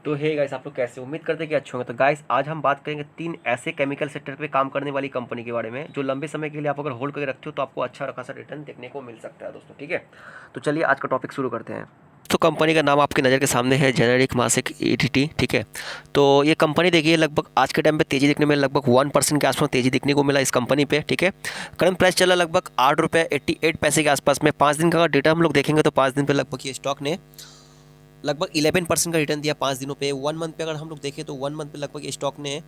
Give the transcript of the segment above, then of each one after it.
तो hey guys, आप लोग कैसे उम्मीद करते हैं कि अच्छे होंगे। तो गाइस आज हम बात करेंगे 3 ऐसे केमिकल सेक्टर पे काम करने वाली कंपनी के बारे में जो लंबे समय के लिए आप अगर होल्ड करके रखते हो तो आपको अच्छा खासा रिटर्न देखने को मिल सकता है दोस्तों। ठीक है, तो चलिए आज का टॉपिक शुरू करते हैं। तो कंपनी का नाम आपकी नज़र के सामने है जेनेरिक मासिक ईडीटी। ठीक है, तो ये कंपनी देखिए लगभग आज के टाइम पे तेज़ी देखने में लगभग 1% के आसपास तेज़ी देखने को मिला इस कंपनी पे। ठीक है, करंट प्राइस चला लगभग 8 रुपये 88 पैसे के आसपास में। 5 दिन का अगर डेटा हम लोग देखेंगे तो 5 दिन पे लगभग ये स्टॉक ने लगभग 11% का रिटर्न दिया 5 दिनों पे। 1 मंथ पे अगर हम लोग देखें तो 1 मंथ पे लगभग ये स्टॉक ने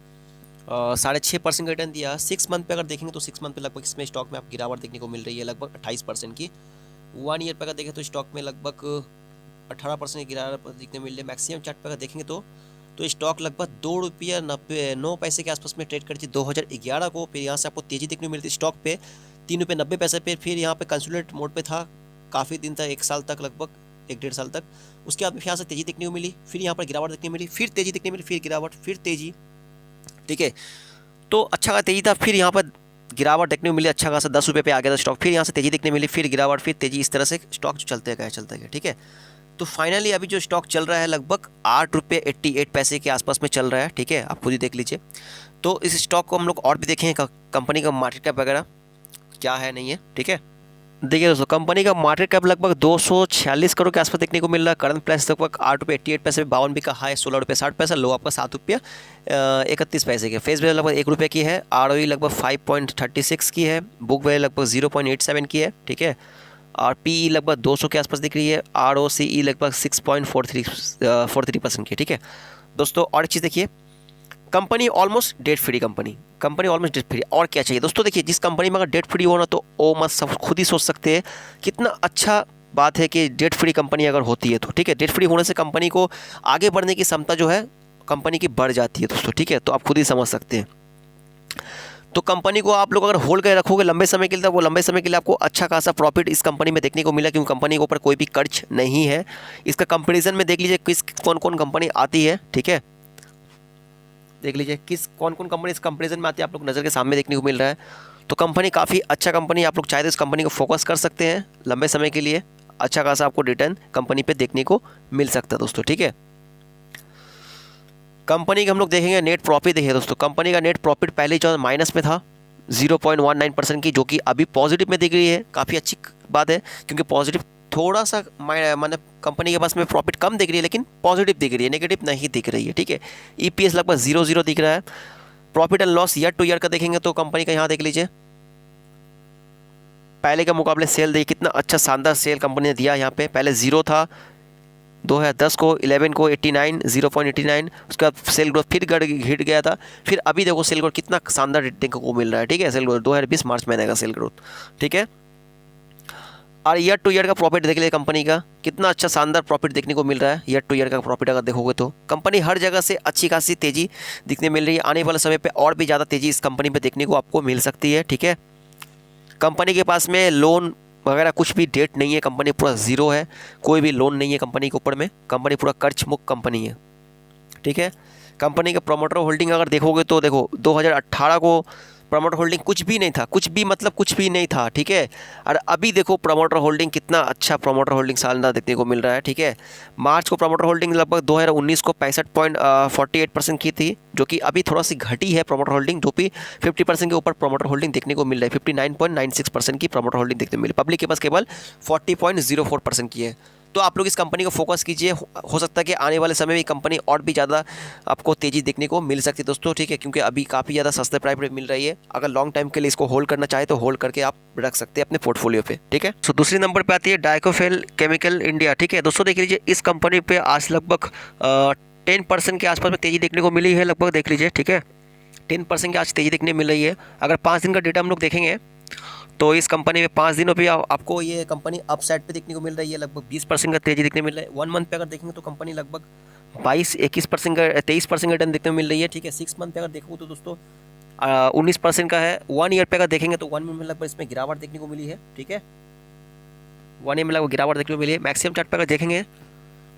6.5% का रिटर्न दिया। 6 मंथ पे अगर देखेंगे तो 6 मंथ पे लगभग इसमें स्टॉक में आप गिरावट देखने को मिल रही है लगभग 28% की। 1 ईयर पे अगर देखें तो स्टॉक में लगभग 18% की गिरावट देखने को मिल रही है। मैक्सिमम चार्ट पे अगर देखेंगे तो स्टॉक लगभग 2 रुपया 9 पैसे के आसपास में ट्रेड करती थी 2011 को। फिर यहाँ से आपको तेज़ी देखने को मिलती स्टॉक पे 3 रुपये 90 पैसे पे। फिर यहाँ पे कंसोलिडेट मोड पे था काफ़ी दिन तक, 1 साल तक, लगभग 1 डेढ़ साल तक। उसके बाद यहाँ से तेज़ी देखने को मिली, फिर यहाँ पर गिरावट देखने को मिली, फिर तेज़ी देखने को मिली, फिर गिरावट, फिर तेज़ी। ठीक है, तो अच्छा खासा तेज़ी था, फिर यहाँ पर गिरावट देखने को मिली, अच्छा खासा 10 रुपये पे आ गया था स्टॉक। फिर यहाँ से तेज़ी देखने मिली, फिर गिरावट, फिर तेज़ी। इस तरह से स्टॉक जो चलते गए। ठीक है, तो फाइनली अभी जो स्टॉक चल रहा है लगभग 8 रुपये 88 पैसे के आसपास में चल रहा है। ठीक है, आप खुद ही देख लीजिए। तो इस स्टॉक को हम लोग और भी देखें कंपनी का मार्केट कैप वगैरह क्या है नहीं है। ठीक है, देखिए दोस्तों, कंपनी का मार्केट कैप लगभग 246 करोड़ के आसपास देखने को मिल रहा है। करंट प्राइस लगभग 8 रुपये 88 पैसे। 52 भी का हाई 16 रुपये 60 पैसा, लो आपका 7 रुपये 31 पैसे के। फेस वैल्यू लगभग 1 रुपये की है। ROE लगभग 5.36 की है। बुक वैल्यू लगभग 0.87 की है। ठीक है, और PE लगभग 200 के आसपास दिख रही है। ROCE लगभग 6.43% की। ठीक है दोस्तों, और एक चीज़ देखिए, company almost debt free company almost debt free. और क्या चाहिए दोस्तों, देखिए जिस कंपनी में अगर डेट फ्री हो ना तो वो मत सब खुद ही सोच सकते हैं कितना अच्छा बात है कि डेट फ्री कंपनी अगर होती है तो। ठीक है, डेट फ्री होने से कंपनी को आगे बढ़ने की क्षमता जो है कंपनी की बढ़ जाती है दोस्तों। ठीक है, तो आप खुद ही समझ सकते हैं। तो कंपनी को आप लोग अगर होल्ड कर रखोगे लंबे समय के लिए, तो वो लंबे समय के लिए आपको अच्छा खासा प्रॉफिट इस कंपनी में देखने को मिला, क्योंकि कंपनी के ऊपर कोई भी कर्ज नहीं है। इसका कंपैरिजन में देख लीजिए कौन कौन कंपनी आती है। ठीक है, देख लीजिए कौन कौन कंपनी इस कंपैरिजन में आती है, आप लोग नज़र के सामने देखने को मिल रहा है। तो कंपनी काफ़ी अच्छा कंपनी, आप लोग चाहे तो इस कंपनी को फोकस कर सकते हैं लंबे समय के लिए। अच्छा खासा आपको रिटर्न कंपनी पे देखने को मिल सकता है दोस्तों। ठीक है, कंपनी का हम लोग देखेंगे नेट प्रॉफिट। देखिए दोस्तों, कंपनी का नेट प्रॉफिट पहले जो माइनस में था 0.19% की, जो कि अभी पॉजिटिव में दिख रही है। काफ़ी अच्छी बात है, क्योंकि पॉजिटिव थोड़ा सा मतलब कंपनी के पास में प्रॉफिट कम दिख रही है, लेकिन पॉजिटिव दिख रही है, नेगेटिव नहीं दिख रही है। ठीक है, EPS लगभग 0 दिख रहा है। Profit and loss year two year का देखेंगे तो कंपनी का यहाँ देख लीजिए, पहले के मुकाबले सेल देखिए कितना अच्छा शानदार सेल कंपनी ने दिया। यहाँ पे पहले 0 था 2010 को, 11 को 89, 0.89। उसके बाद सेल ग्रोथ फिर घिट गया था। फिर अभी देखो सेल ग्रोथ कितना शानदार देखने को मिल रहा है। ठीक है, सेल ग्रोथ 2020 मार्च महीने का सेल ग्रोथ। ठीक है, और ईयर टू ईयर का प्रॉफिट देख लीजिए कंपनी का कितना अच्छा शानदार प्रॉफिट देखने को मिल रहा है। ईयर टू ईयर का प्रॉफिट अगर देखोगे तो कंपनी हर जगह से अच्छी खासी तेज़ी दिखने मिल रही है। आने वाले समय पे और भी ज़्यादा तेज़ी इस कंपनी पे देखने को आपको मिल सकती है। ठीक है, कंपनी के पास में लोन वगैरह कुछ भी डेट नहीं है, कंपनी पूरा ज़ीरो है, कोई भी लोन नहीं है कंपनी के ऊपर में। कंपनी पूरा कर्ज मुक्त कंपनी है। ठीक है, कंपनी के प्रोमोटर होल्डिंग अगर देखोगे तो देखो 2018 को प्रमोटर होल्डिंग कुछ भी नहीं था, कुछ भी मतलब कुछ भी नहीं था। ठीक है, और अभी देखो प्रमोटर होल्डिंग कितना अच्छा प्रमोटर होल्डिंग शानदार देखने को मिल रहा है। ठीक है, मार्च को प्रमोटर होल्डिंग लगभग 2019 को 65.48% की थी, जो कि अभी थोड़ा सी घटी है प्रमोटर होल्डिंग, जो कि 50% के ऊपर प्रमोटर होल्डिंग देखने को मिल रहा है। 59.96% की प्रमोटर होल्डिंग देखने को मिली। पब्लिक के पास केवल 40.04% की है। तो आप लोग इस कंपनी को फोकस कीजिए, हो सकता है कि आने वाले समय में कंपनी और भी ज़्यादा आपको तेज़ी देखने को मिल सकती है दोस्तों। ठीक है, क्योंकि अभी काफ़ी ज़्यादा सस्ते प्राइस पे मिल रही है। अगर लॉन्ग टाइम के लिए इसको होल्ड करना चाहे तो होल्ड करके आप रख सकते हैं अपने पोर्टफोलियो पे। ठीक है, तो दूसरी नंबर पे आती है डाइकोफेल केमिकल इंडिया। ठीक है दोस्तों, देख लीजिए इस कंपनी पे आज लगभग 10% के आसपास में तेज़ी देखने को मिली है लगभग, देख लीजिए। ठीक है, 10% की आज तेज़ी देखने मिल रही है। अगर 5 दिन का डेटा हम लोग देखेंगे तो इस कंपनी में 5 दिनों पे आपको ये कंपनी अप साइड पे देखने को मिल रही है। लगभग 20% का तेज़ी देखने मिल रहा है। 1 मंथ पे अगर देखेंगे तो कंपनी लगभग 22-21% का 23% का रिटर्न देखने को मिल रही है। ठीक है, 6 मंथ पे अगर देखो तो दोस्तों 19% का है। 1 ईयर पे अगर देखेंगे तो 1 मंथ में लगभग इसमें गिरावट देखने को मिली है। ठीक है, 1 ईयर में लगभग गिरावट देखने को मिली है। मैक्सिमम चार्ट पर अगर देखेंगे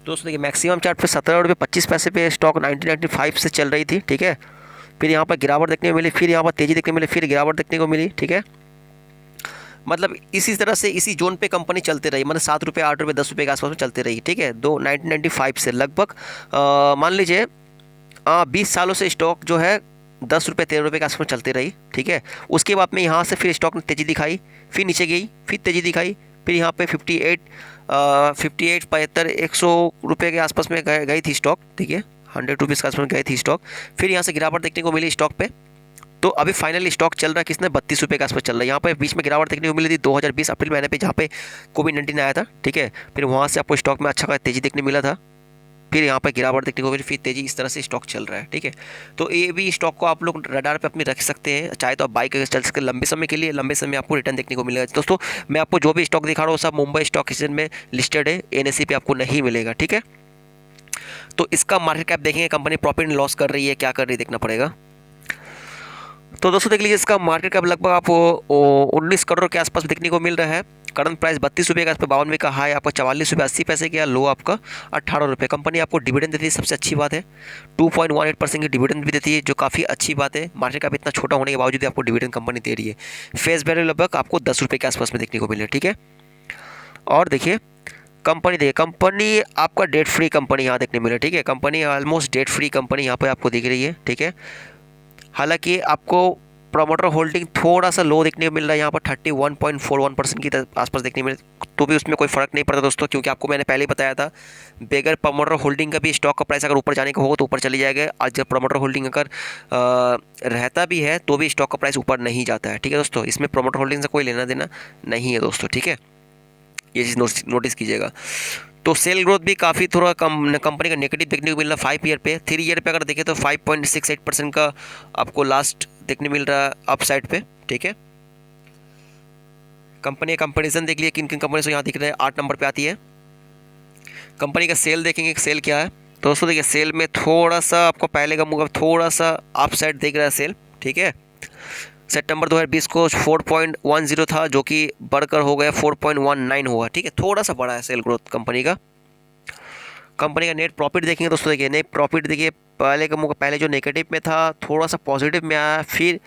दोस्तों, देखिए मैक्सिमम चार्ट पे 17 रुपये 25 पैसे पे स्टॉक 1995 से चल रही थी। ठीक है, फिर यहाँ पर गिरावट देखने को मिली, फिर यहाँ पर तेज़ी देखने को मिली, फिर गिरावट देखने को मिली। ठीक है, मतलब इसी तरह से इसी जोन पे कंपनी चलते रही, मतलब 7 रुपये 8 रुपये 10 रुपये के आसपास में चलती रही, ठीक है। 1995 से लगभग मान लीजिए 20 सालों से स्टॉक जो है 10 रुपये 13 रुपये के आसपास चलती रही, ठीक है। उसके बाद में यहाँ से फिर स्टॉक ने तेज़ी दिखाई, फिर नीचे गई, फिर तेज़ी दिखाई, फिर यहाँ पे 58 75 100 रुपये के आसपास में गई थी स्टॉक, ठीक है। 100 रुपीज़ के आसपास में गई थी स्टॉक, फिर यहाँ से गिरावट देखने को मिली स्टॉक पे। तो अभी फाइनली स्टॉक चल रहा है किसने, 32 रुपये के आसपास चल रहा है। यहाँ पे बीच में गिरावट देखने को मिली थी 2020 अप्रैल महीने पे, जहाँ पे कोविड-19 आया था, ठीक है। फिर वहाँ से आपको स्टॉक में अच्छा खासा तेज़ी देखने मिला था, फिर यहाँ पे गिरावट देखने को मिली, फिर तेज़ी, इस तरह से स्टॉक चल रहा है, ठीक है। तो ये भी स्टॉक को आप लोग रडार पे अपनी रख सकते हैं, चाहे तो आप बाई करके चल सकते हैं लंबे समय के लिए, लंबे समय आपको रिटर्न देखने को मिलेगा। दोस्तों मैं आपको जो भी स्टॉक दिखा रहा हूँ सब मुंबई स्टॉक एक्सचेंज में लिस्टेड है, NSE पे आपको नहीं मिलेगा, ठीक है। तो इसका मार्केट कैप देखेंगे, कंपनी प्रॉफिट एंड लॉस कर रही है, क्या कर रही है देखना पड़ेगा। तो दोस्तों देख लीजिए, इसका मार्केट कैप लगभग आपको 19 करोड़ के आसपास देखने को मिल रहा है। करंट प्राइस 32 रुपये का, इस पर 52 का हाई, आपका 44 रुपये 80 पैसे का, लो आपका 18 रुपये। कंपनी आपको डिविडेंड देती है, सबसे अच्छी बात है, 2.18% की डिविडेंड भी देती है, जो काफ़ी अच्छी बात है। मार्केट कैप इतना छोटा होने के बावजूद आपको डिविडेंड कंपनी दे रही है। फेस वैल्यू लगभग आपको 10 रुपये के आसपास में देखने को मिल रहा है, ठीक है। और देखिए कंपनी, देखिए कंपनी आपका डेट फ्री कंपनी यहाँ देखने मिल रहा है, ठीक है। Company almost debt free company यहाँ पर आपको दिख रही है, ठीक है। हालांकि आपको प्रोमोटर होल्डिंग थोड़ा सा लो देखने को मिल रहा है, यहाँ पर 31.41% की आसपास देखने मिल, तो भी उसमें कोई फ़र्क नहीं पड़ता दोस्तों, क्योंकि आपको मैंने पहले ही बताया था बगैर प्रोमोटर होल्डिंग का भी स्टॉक का प्राइस अगर ऊपर जाने का होगा तो ऊपर चली जाएगा, और जब प्रोमोटर होल्डिंग अगर रहता भी है तो भी स्टॉक का प्राइस ऊपर नहीं जाता है, ठीक है दोस्तों। इसमें प्रोमोटर होल्डिंग से कोई लेना देना नहीं है दोस्तों, ठीक है, ये चीज़ नोटिस कीजिएगा। तो सेल ग्रोथ भी काफ़ी थोड़ा कम कंपनी का नेगेटिव देखने को मिल रहा है 5 ईयर पे। 3 ईयर पे अगर देखें तो 5.68% का आपको लास्ट देखने मिल रहा है अप साइड पे, ठीक है। कंपनी का कंपेरिजन देख लिया किन किन कंपनी से यहाँ दिख रहा है, 8 नंबर पे आती है। कंपनी का सेल देखेंगे, सेल क्या है तो दोस्तों देखिए, सेल में थोड़ा सा आपको पहले का मुकाबले थोड़ा सा अप साइड दिख रहा है सेल, ठीक है। सितंबर 2020 को 4.10 था, जो कि बढ़कर हो गया 4.19 हुआ, ठीक है। थोड़ा सा बढ़ा है सेल ग्रोथ कंपनी का। कंपनी का नेट प्रॉफिट देखेंगे दोस्तों, देखिए नेट प्रॉफिट देखिए पहले जो नेगेटिव में था थोड़ा सा पॉजिटिव में आया, फिर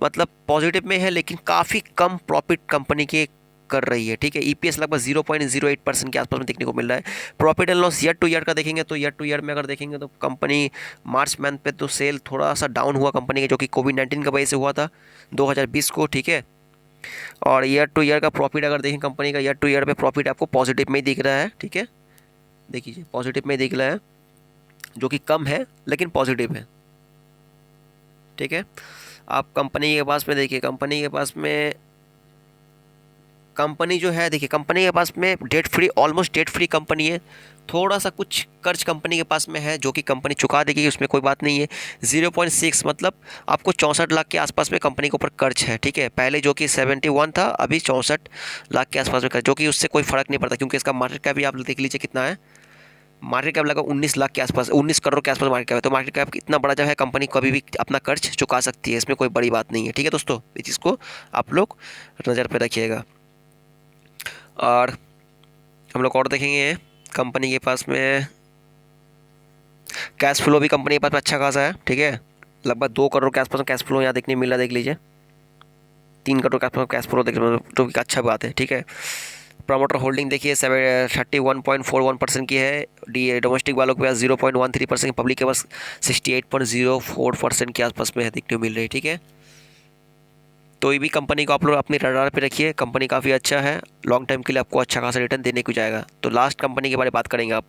मतलब पॉजिटिव में है लेकिन काफ़ी कम प्रॉफिट कंपनी के कर रही है, ठीक है। EPS लगभग 0.08% के आसपास में देखने को मिल रहा है। Profit and loss year two year का देखेंगे तो ईयर टू ईयर में अगर देखेंगे तो कंपनी मार्च मंथ पे तो सेल थोड़ा सा डाउन हुआ कंपनी के, जो कि कोविड-19 की वजह से हुआ था 2020 को, ठीक है। और ईयर टू ईयर का प्रॉफिट अगर देखें कंपनी का, ईयर टू ईयर पे प्रॉफिट आपको पॉजिटिव में ही दिख रहा है, ठीक है। देखिए पॉजिटिव में दिख रहा है, जो कि कम है लेकिन पॉजिटिव है, ठीक है। आप कंपनी के पास में देखिए, कंपनी के पास में कंपनी जो है देखिए, कंपनी के पास में debt free, almost debt free company है। थोड़ा सा कुछ कर्ज कंपनी के पास में है जो कि कंपनी चुका देगी, उसमें कोई बात नहीं है। 0.6 मतलब आपको 64 लाख के आसपास में कंपनी के ऊपर कर्ज है, ठीक है। पहले जो कि 71 था, अभी 64 लाख के आसपास में कर्ज, जो कि उससे कोई फ़र्क नहीं पड़ता, क्योंकि इसका मार्केट कैप भी आप देख लीजिए कितना है। मार्केट कैप लगभग 19 लाख के आसपास, 19 करोड़ के आसपास मार्केट कैप है। तो मार्केट कैप इतना बड़ा जब है, कंपनी कभी भी अपना कर्ज चुका सकती है, इसमें कोई बड़ी बात नहीं है, ठीक है दोस्तों। इस चीज़ को आप लोग नज़र पर रखिएगा। और हम लोग और देखेंगे कंपनी के पास में कैश फ्लो भी कंपनी के पास में अच्छा खासा है, ठीक है। लगभग 2 करोड़ के आसपास कैश फ्लो यहाँ देखने मिला, देख लीजिए 3 करोड़ के आसपास कैश फ्लो देखने, जो कि अच्छा बात है, ठीक है। प्रमोटर होल्डिंग देखिए 31.41% की है, डोमेस्टिक वालों के पास 0.13%, पब्लिक के पास 68.04% के आसपास में देखने को मिल रही है, ठीक है। तो ये भी कंपनी को आप लोग अपने रडार पे रखिए, कंपनी काफ़ी अच्छा है, लॉन्ग टाइम के लिए आपको अच्छा खासा रिटर्न देने को जाएगा। तो लास्ट कंपनी के बारे में बात करेंगे आप,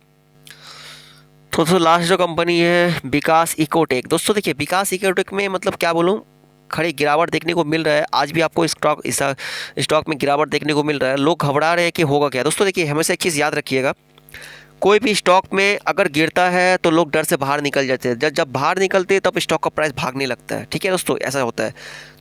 तो दोस्तों लास्ट जो कंपनी है विकास इकोटेक। दोस्तों देखिए विकास इकोटेक में मतलब क्या बोलूँ, खड़ी गिरावट देखने को मिल रहा है। आज भी आपको स्टॉक में गिरावट देखने को मिल रहा है, लोग घबरा रहे हैं कि होगा क्या। दोस्तों देखिए हमेशा एक चीज़ याद रखिएगा, कोई भी स्टॉक में अगर गिरता है तो लोग डर से बाहर निकल जाते हैं, जब बाहर निकलते हैं तब स्टॉक का प्राइस भागने लगता है, ठीक है दोस्तों, ऐसा होता है।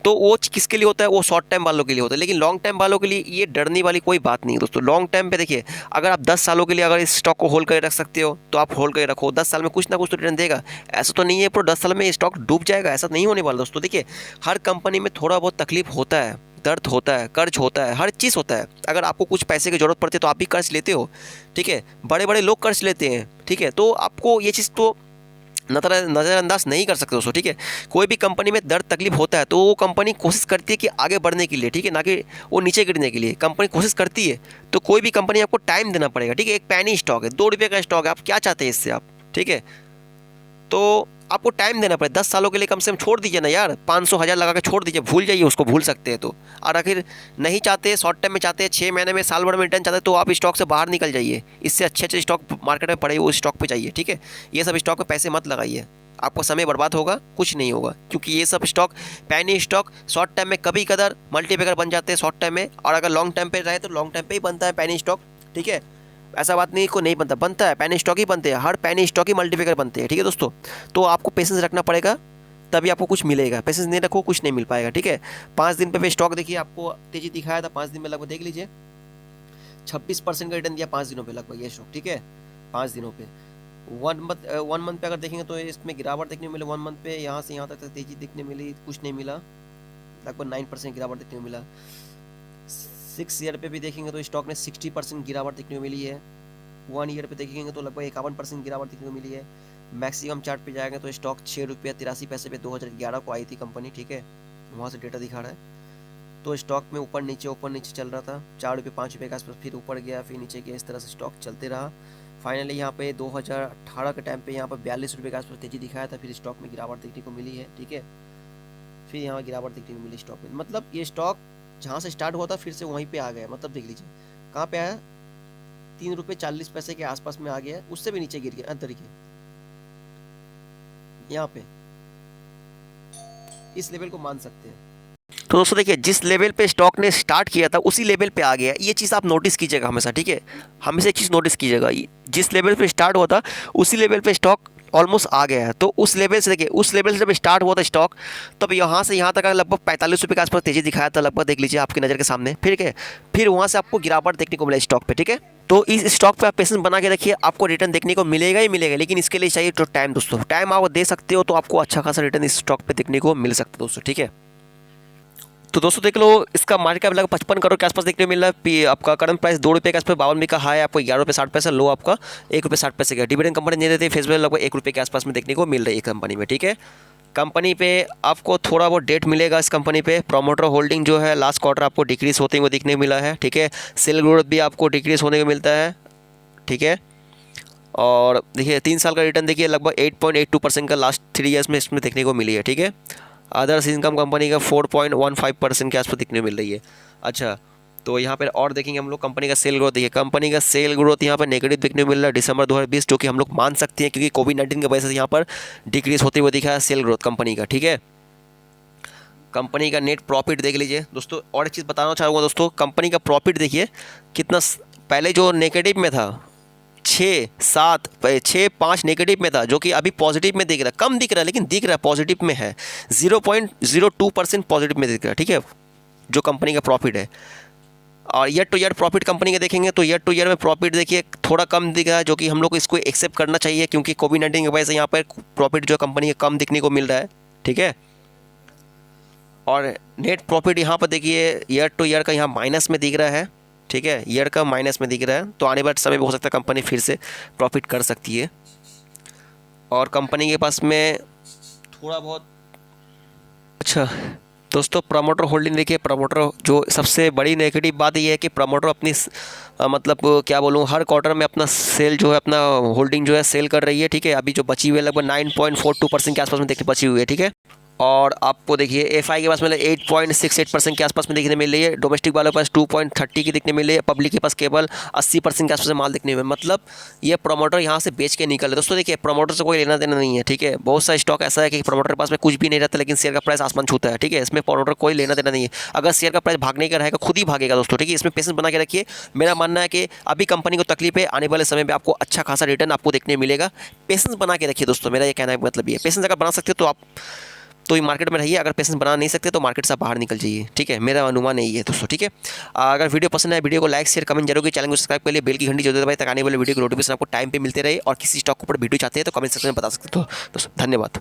तो वो किसके लिए होता है, वो शॉर्ट टाइम वालों के लिए होता है, लेकिन लॉन्ग टाइम वालों के लिए ये डरने वाली कोई बात नहीं है दोस्तों। लॉन्ग टाइम पे देखिए, अगर आप 10 सालों के लिए अगर इस स्टॉक को होल्ड करके रख सकते हो तो आप होल्ड करके रखो, 10 साल में कुछ ना कुछ तो रिटर्न देगा। ऐसा तो नहीं है पूरा 10 साल में स्टॉक डूब जाएगा, ऐसा नहीं होने वाला दोस्तों। देखिए हर कंपनी में थोड़ा बहुत तकलीफ होता है, दर्द होता है, कर्ज होता है, हर चीज़ होता है। अगर आपको कुछ पैसे की ज़रूरत पड़ती है तो आप भी कर्ज लेते हो, ठीक है। बड़े बड़े लोग कर्ज लेते हैं, ठीक है। तो आपको ये चीज़ तो नज़रअंदाज नहीं कर सकते दोस्तों, ठीक है। कोई भी कंपनी में दर्द तकलीफ होता है तो वो कंपनी कोशिश करती है कि आगे बढ़ने के लिए, ठीक है, ना कि वो नीचे गिरने के लिए कंपनी कोशिश करती है। तो कोई भी कंपनी आपको टाइम देना पड़ेगा, ठीक है। एक पैनी स्टॉक है, 2 रुपये का स्टॉक है, आप क्या चाहते हैं इससे आप, ठीक है। तो आपको टाइम देना पड़ेगा, 10 सालों के लिए कम से कम छोड़ दीजिए ना यार, 500,000 लगा के छोड़ दीजिए, भूल जाइए उसको, भूल सकते हैं तो। और आखिर नहीं चाहते, शॉर्ट टाइम में चाहते हैं, 6 महीने में, साल भर में रिटर्न चाहते हैं, तो आप स्टॉक से बाहर निकल जाइए। इससे अच्छे अच्छे स्टॉक मार्केट में पड़े, वो स्टॉक पे जाइए, ठीक है। ये सब स्टॉक पे पैसे मत लगाइए, आपको समय बर्बाद होगा, कुछ नहीं होगा। क्योंकि ये सब स्टॉक, पैनी स्टॉक, शॉर्ट टाइम में कभी कदर मल्टीपैकर बन जाते हैं शॉर्ट टाइम में, और अगर लॉन्ग टाइम पे रहे तो लॉन्ग टाइम पे ही बनता है पैनी स्टॉक, ठीक है। ऐसा बात नहीं को नहीं बनता, बनता है, पैनी स्टॉक ही बनते हैं, हर पैनी स्टॉक ही मल्टीपैकर बनते हैं, ठीक है दोस्तों। तो आपको पेशेंस रखना पड़ेगा, तभी आपको कुछ मिलेगा। पेशेंस नहीं रखो, कुछ नहीं मिल पाएगा, ठीक है। 5 दिन पे स्टॉक देखिए, आपको तेजी दिखाया था 5 दिन में, लगभग देख लीजिए 26% का रिटर्न दिया 5 दिनों पे लगभग ये स्टॉक, ठीक है। 5 दिनों पे, 1 मंथ पे अगर देखेंगे तो इसमें गिरावट देखने को मिले। 1 मंथ पे यहाँ से यहाँ तक तेजी देखने मिली, कुछ नहीं मिला, लगभग 9% गिरावट देखने को मिला। 6 ईयर पे भी देखेंगे तो स्टॉक में 60% गिरावट देखने को मिली है। 1 ईयर पे देखेंगे तो लगभग 51% गिरावट देखने को मिली है। मैक्सिमम चार्ट पे जाएंगे तो स्टॉक 6 रुपये 83 पैसे पे 2011 को आई थी कंपनी, ठीक है। वहाँ से डेटा दिखा रहा है। तो स्टॉक में ऊपर नीचे चल रहा था, 4 रुपये 5 रुपये के आसपास, फिर ऊपर गया, फिर नीचे गया, इस तरह से स्टॉक चलते रहा। फाइनली यहाँ पे 2018 के टाइम पे यहाँ पर 42 रुपये के आसपास तेजी दिखाया था, फिर स्टॉक में गिरावट देखने को मिली है, ठीक है। फिर यहाँ गिरावट देखने को मिली स्टॉक में, मतलब ये स्टॉक जहाँ से स्टार्ट हुआ था फिर से वहीं पे आ गया, मतलब देख लीजिए कहाँ पे आया, 3 रुपये 40 पैसे के आसपास में आ गया, उससे भी नीचे गिर गया अंदर के यहाँ पे, इस लेवल को मान सकते हैं। तो दोस्तों देखिए, जिस लेवल पे स्टॉक ने स्टार्ट किया था उसी लेवल पे आ गया, ये चीज़ आप नोटिस कीजिएगा हमेशा, ठीक है। हमेशा एक चीज़ नोटिस कीजिएगा, जिस लेवल पे स्टार्ट हुआ था उसी लेवल पे स्टॉक ऑलमोस्ट आ गया है। तो उस लेवल से देखिए, उस लेवल से जब स्टार्ट हुआ था स्टॉक, तब यहाँ से यहाँ तक लगभग 45 रुपये के आसपास तेजी दिखाया था, लगभग देख लीजिए आपकी नज़र के सामने, ठीक है। फिर वहाँ से आपको गिरावट देखने को मिला स्टॉक पे, ठीक है। तो इस स्टॉक पे आप पेशेंस बना के रखिए, आपको रिटर्न देखने को मिलेगा ही मिलेगा, लेकिन इसके लिए चाहिए तो टाइम दोस्तों। टाइम आप दे सकते हो तो आपको अच्छा खासा रिटर्न इस स्टॉक पे देखने को मिल सकता है दोस्तों, ठीक है। तो दोस्तों देख लो, इसका मार्केट कैप लगभग 55 करोड़ के आसपास देखने को मिल रहा है। आपका करंट प्राइस 2 रुपये के आसपास, 52 का हाई आपको 11 रुपये 60 पैसा, लो आपका 1 रुपये 60 पैसे का। डिविडेंड कंपनी नहीं देती, फेस वैल्यू लगभग 1 रुपये के आसपास में देखने को मिल रही है कंपनी में, ठीक है। कंपनी पे आपको थोड़ा बहुत डेट मिलेगा इस कंपनी पे। प्रोमोटर होल्डिंग जो है लास्ट क्वार्टर आपको डिक्रीज होते हुए देखने को मिला है, ठीक है। सेल ग्रोथ भी आपको डिक्रीज होने को मिलता है, ठीक है। और देखिए 3 साल का रिटर्न देखिए लगभग 8.82% का लास्ट 3 ईयर्स में इसमें देखने को मिली है, ठीक है। अदर्स इनकम कंपनी का 4.15% के आसपास दिखने मिल रही है। अच्छा, तो यहाँ पर और देखेंगे हम लोग कंपनी का सेल ग्रोथ, देखिए कंपनी का सेल ग्रोथ यहाँ पर नेगेटिव देखने को मिल रहा है दिसंबर 2020, जो कि हम लोग मान सकते हैं क्योंकि कोविड-19 की वजह से यहाँ पर डिक्रीज होते हुए दिखा है सेल ग्रोथ कंपनी का, ठीक है। कंपनी का नेट प्रॉफिट देख लीजिए दोस्तों। और एक चीज़ बताना चाहूँगा दोस्तों, कंपनी का प्रॉफिट देखिए कितना, पहले जो नेगेटिव में था 6.5 नेगेटिव में था, जो कि अभी पॉजिटिव में दिख रहा है, कम दिख रहा है लेकिन दिख रहा है, पॉजिटिव में है, 0.02% पॉजिटिव में दिख रहा है, ठीक है, जो कंपनी का प्रॉफिट है। और year two year profit company के देखेंगे तो ईयर टू ईयर में प्रॉफिट देखिए थोड़ा कम दिख रहा है, जो कि हम लोग को इसको एक्सेप्ट करना चाहिए क्योंकि कोविड-19 की वजह से यहाँ पर प्रॉफिट जो कंपनी का कम दिखने को मिल रहा है, ठीक है। और नेट प्रॉफिट यहाँ पर देखिए ईयर टू ईयर का यहाँ माइनस में दिख रहा है, ठीक है, ईयर का माइनस में दिख रहा है। तो आने वाले समय में हो सकता है कंपनी फिर से प्रॉफिट कर सकती है। और कंपनी के पास में थोड़ा बहुत, अच्छा दोस्तों, प्रमोटर होल्डिंग देखिए। प्रमोटर जो सबसे बड़ी नेगेटिव बात ये है कि प्रमोटर अपनी मतलब क्या बोलूँ, हर क्वार्टर में अपना सेल जो है, अपना होल्डिंग जो है सेल कर रही है, ठीक है। अभी जो बची हुई है लगभग 9.42% के आसपास में देखने बची हुई है, ठीक है। और आपको देखिए एफआई के पास मतलब 8.68% के आसपास में देखने मिल रही है, डोमेस्टिक वालों के पास 2.30 की देखने मिल रही है, पब्लिक के पास केवल 80% के आसपास में माल देखने में, मतलब ये प्रमोटर यहाँ से बेच के निकल रहे। दोस्तों देखिए, प्रमोटर से कोई लेना देना नहीं है, ठीक है। बहुत सा स्टॉक ऐसा है कि प्रमोटर के पास में कुछ भी नहीं रहता लेकिन शेयर का प्राइस आसमान छूता है, ठीक है। इसमें प्रमोटर कोई लेना देना नहीं है। अगर शेयर का प्राइस भागने का रहेगा खुद ही भागेगा दोस्तों, ठीक है। इसमें पेशेंस बना के रखिए। मेरा मानना है कि अभी कंपनी को तकलीफ है, आने वाले समय में आपको अच्छा खासा रिटर्न आपको देखने मिलेगा। पेशेंस बना के रखिए दोस्तों, मेरा ये कहना है, मतलब ये पेशेंस अगर बना सकते हो तो आप तो ये मार्केट में रहिए, अगर पेशेंस बना नहीं सकते तो मार्केट से बाहर निकल जाइए, ठीक है। मेरा अनुमान यही है दोस्तों, ठीक है। अगर वीडियो पसंद है, वीडियो को लाइक शेयर कमेंट जरूर, चैनल को सब्सक्राइब कर लिए, बेल की घंटी जरूर दबाएं ताकि आने वाले वीडियो की नोटिफिकेशन आपको टाइम पे मिलते रहे। और किसी स्टॉक के ऊपर वीडियो चाहते हैं तो कमेंट सेक्शन में बता सकते हो दोस्तों। धन्यवाद।